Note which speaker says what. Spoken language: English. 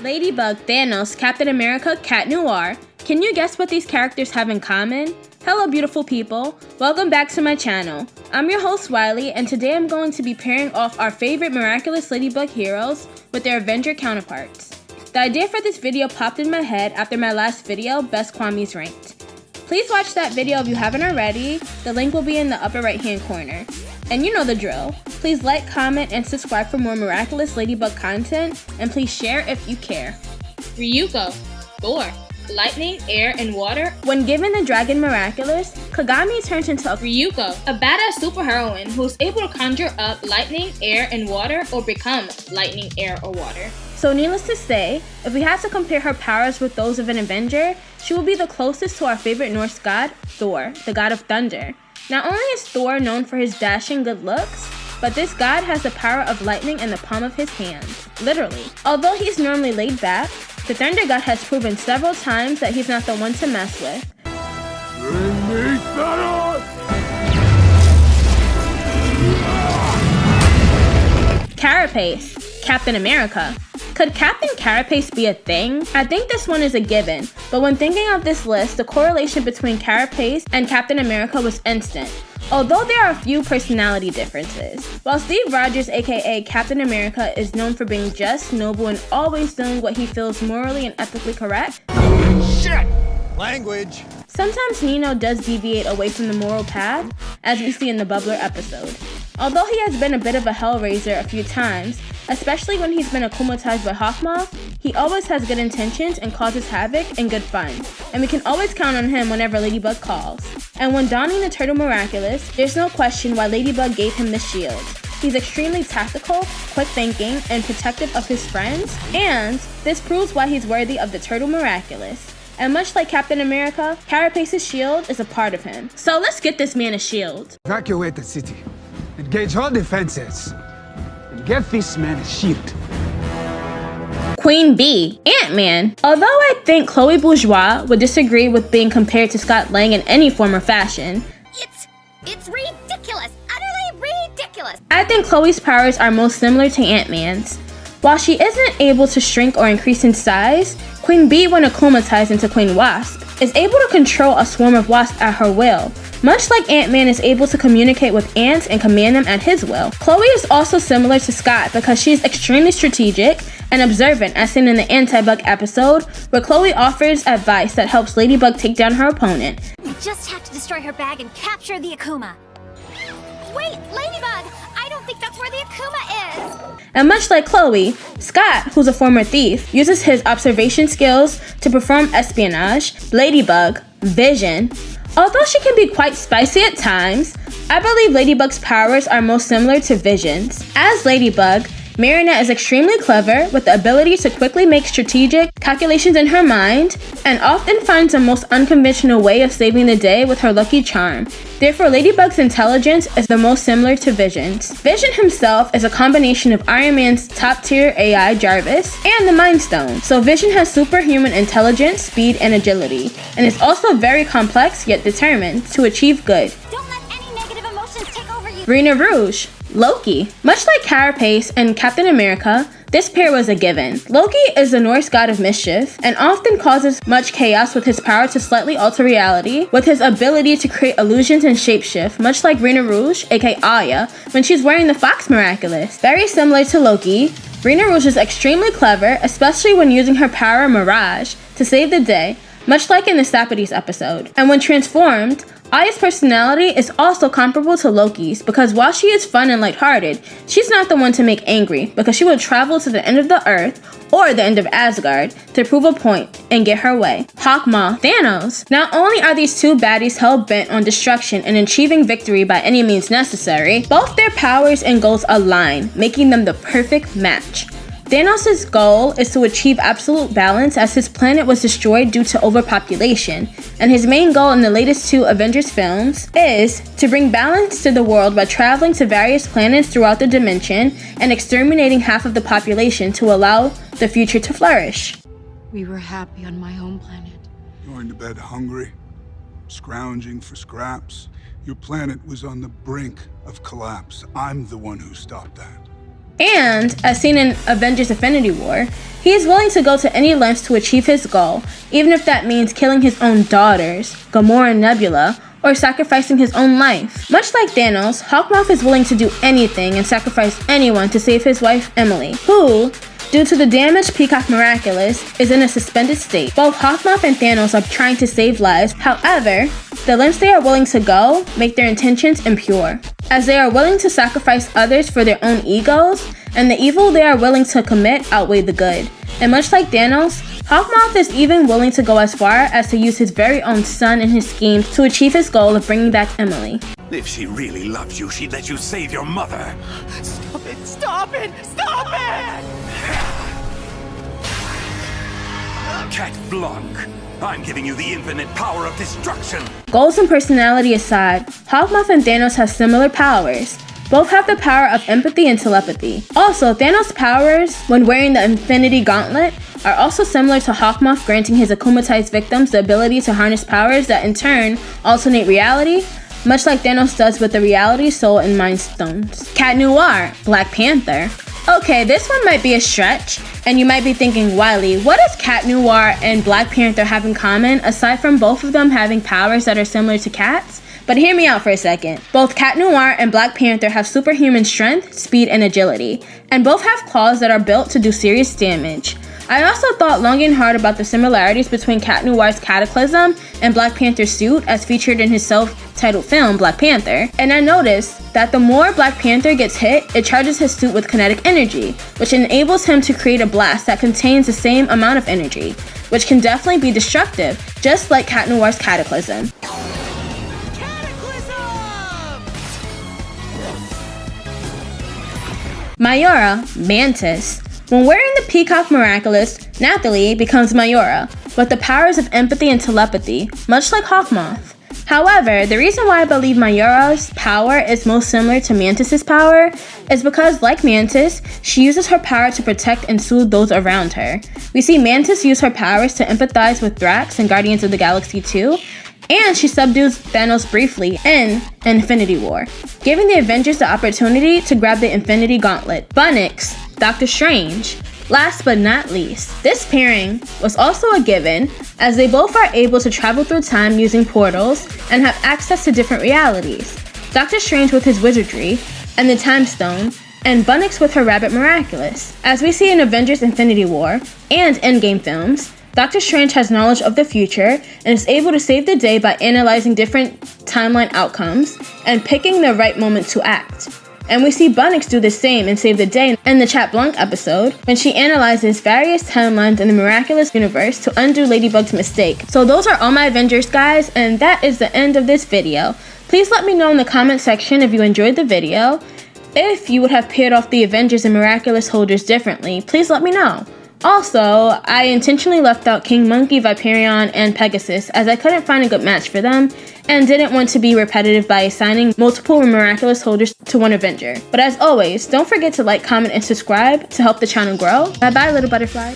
Speaker 1: Ladybug, Thanos, Captain America, Cat Noir. Can you guess what these characters have in common? Hello beautiful people, welcome back to my channel. I'm your host Wiley, and today I'm going to be pairing off our favorite Miraculous Ladybug heroes with their Avenger counterparts. The idea for this video popped in my head after my last video, Best Kwamis Ranked. Please watch that video if you haven't already, the link will be in the upper right hand corner. And you know the drill. Please like, comment, and subscribe for more Miraculous Ladybug content, and please share if you care. Ryuko, Thor, lightning, air, and water. When given the dragon Miraculous, Kagami turns into Ryuko, a badass superheroine who's able to conjure up lightning, air, and water, or become lightning, air, or water. So needless to say, if we had to compare her powers with those of an Avenger, she will be the closest to our favorite Norse god, Thor, the god of thunder. Not only is Thor known for his dashing good looks, but this god has the power of lightning in the palm of his hand, literally. Although he's normally laid back, the thunder god has proven several times that he's not the one to mess with.
Speaker 2: Bring me Thanos!
Speaker 1: Carapace, Captain America. Could Captain Carapace be a thing? I think this one is a given, but when thinking of this list, the correlation between Carapace and Captain America was instant. Although there are a few personality differences. While Steve Rogers aka Captain America is known for being just, noble, and always doing what he feels morally and ethically correct,
Speaker 2: Shit! Language!
Speaker 1: sometimes Nino does deviate away from the moral path, as we see in the Bubbler episode. Although he has been a bit of a hellraiser a few times, especially when he's been akumatized by Hawkmoth, he always has good intentions and causes havoc and good fun, and we can always count on him whenever Ladybug calls. And when donning the Turtle Miraculous, there's no question why Ladybug gave him the shield. He's extremely tactical, quick thinking, and protective of his friends, and this proves why he's worthy of the Turtle Miraculous. And much like Captain America, Carapace's shield is a part of him. So let's get this man a shield.
Speaker 3: Evacuate the city. Engage all defenses. And get this man a shield.
Speaker 1: Queen Bee, Ant-Man. Although I think Chloe Bourgeois would disagree with being compared to Scott Lang in any form or fashion,
Speaker 4: It's ridiculous, utterly ridiculous.
Speaker 1: I think Chloe's powers are most similar to Ant-Man's. While she isn't able to shrink or increase in size, Queen Bee, when akumatized into Queen Wasp, is able to control a swarm of wasps at her will, much like Ant-Man is able to communicate with ants and command them at his will. Chloe is also similar to Scott because she is extremely strategic and observant, as seen in the Anti-Bug episode, where Chloe offers advice that helps Ladybug take down her opponent.
Speaker 4: We just have to destroy her bag and capture the Akuma. Wait, Ladybug! I don't think that's where the Akuma is!
Speaker 1: And much like Chloe, Scott, who's a former thief, uses his observation skills to perform espionage. Ladybug, Vision. Although she can be quite spicy at times, I believe Ladybug's powers are most similar to Vision's. As Ladybug, Rena is extremely clever with the ability to quickly make strategic calculations in her mind and often finds the most unconventional way of saving the day with her lucky charm. Therefore, Ladybug's intelligence is the most similar to Vision's. Vision himself is a combination of Iron Man's top-tier AI Jarvis and the Mind Stone, so Vision has superhuman intelligence, speed, and agility, and is also very complex yet determined to achieve good.
Speaker 4: Don't let any negative emotions take over you!
Speaker 1: Rena Rouge, Loki. Much like Carapace and Captain America, this pair was a given. Loki is the Norse god of mischief and often causes much chaos with his power to slightly alter reality, with his ability to create illusions and shapeshift, much like Rena Rouge, aka Aya, when she's wearing the Fox Miraculous. Very similar to Loki, Rena Rouge is extremely clever, especially when using her power Mirage to save the day, much like in the Sapides episode. And when transformed, Aya's personality is also comparable to Loki's because while she is fun and lighthearted, she's not the one to make angry because she will travel to the end of the earth or the end of Asgard to prove a point and get her way. Hawkmoth, Thanos. Not only are these two baddies hell-bent on destruction and achieving victory by any means necessary, both their powers and goals align, making them the perfect match. Thanos' goal is to achieve absolute balance as his planet was destroyed due to overpopulation, and his main goal in the latest two Avengers films is to bring balance to the world by traveling to various planets throughout the dimension and exterminating half of the population to allow the future to flourish.
Speaker 5: We were happy on my home planet.
Speaker 2: Going to bed hungry, scrounging for scraps. Your planet was on the brink of collapse. I'm the one who stopped that.
Speaker 1: And, as seen in Avengers Infinity War, he is willing to go to any lengths to achieve his goal, even if that means killing his own daughters, Gamora and Nebula, or sacrificing his own life. Much like Thanos, Hawkmoth is willing to do anything and sacrifice anyone to save his wife Emily, who, due to the damaged Peacock Miraculous, is in a suspended state. Both Hawkmoth and Thanos are trying to save lives, however, the lengths they are willing to go make their intentions impure, as they are willing to sacrifice others for their own egos, and the evil they are willing to commit outweigh the good. And much like Thanos, Hawkmoth is even willing to go as far as to use his very own son in his schemes to achieve his goal of bringing back Emily.
Speaker 6: If she really loves you, she'd let you save your mother.
Speaker 7: Stop it! Stop it! Stop it!
Speaker 6: Cat Blanc, I'm giving you the infinite power of destruction.
Speaker 1: Goals and personality aside, Hawkmoth and Thanos have similar powers. Both have the power of empathy and telepathy. Also, Thanos' powers, when wearing the Infinity Gauntlet, are also similar to Hawkmoth, granting his akumatized victims the ability to harness powers that in turn alternate reality, much like Thanos does with the Reality, Soul, and Mind Stones. Cat Noir, Black Panther. Okay, this one might be a stretch, and you might be thinking, Wiley, what does Cat Noir and Black Panther have in common, aside from both of them having powers that are similar to cats? But hear me out for a second. Both Cat Noir and Black Panther have superhuman strength, speed, and agility, and both have claws that are built to do serious damage. I also thought long and hard about the similarities between Cat Noir's Cataclysm and Black Panther's suit as featured in his self-titled film, Black Panther, and I noticed that the more Black Panther gets hit, it charges his suit with kinetic energy, which enables him to create a blast that contains the same amount of energy, which can definitely be destructive, just like Cat Noir's Cataclysm. Mayura, Mantis. When wearing the Peacock Miraculous, Nathalie becomes Mayura, with the powers of empathy and telepathy, much like Hawkmoth. However, the reason why I believe Mayura's power is most similar to Mantis' power is because, like Mantis, she uses her power to protect and soothe those around her. We see Mantis use her powers to empathize with Thrax in Guardians of the Galaxy 2, and she subdues Thanos briefly in Infinity War, giving the Avengers the opportunity to grab the Infinity Gauntlet. Bunnix, Doctor Strange. Last but not least, this pairing was also a given, as they both are able to travel through time using portals and have access to different realities. Doctor Strange with his wizardry and the Time Stone, and Bunnix with her Rabbit Miraculous. As we see in Avengers Infinity War and Endgame films, Doctor Strange has knowledge of the future and is able to save the day by analyzing different timeline outcomes and picking the right moment to act. And we see Bunnix do the same and save the day in the Cat Blanc episode when she analyzes various timelines in the Miraculous universe to undo Ladybug's mistake. So those are all my Avengers, guys, and that is the end of this video. Please let me know in the comment section if you enjoyed the video. If you would have paired off the Avengers and Miraculous holders differently, please let me know. Also, I intentionally left out King Monkey, Viperion, and Pegasus as I couldn't find a good match for them and didn't want to be repetitive by assigning multiple Miraculous holders to one Avenger. But as always, don't forget to like, comment, and subscribe to help the channel grow. Bye bye, little butterfly.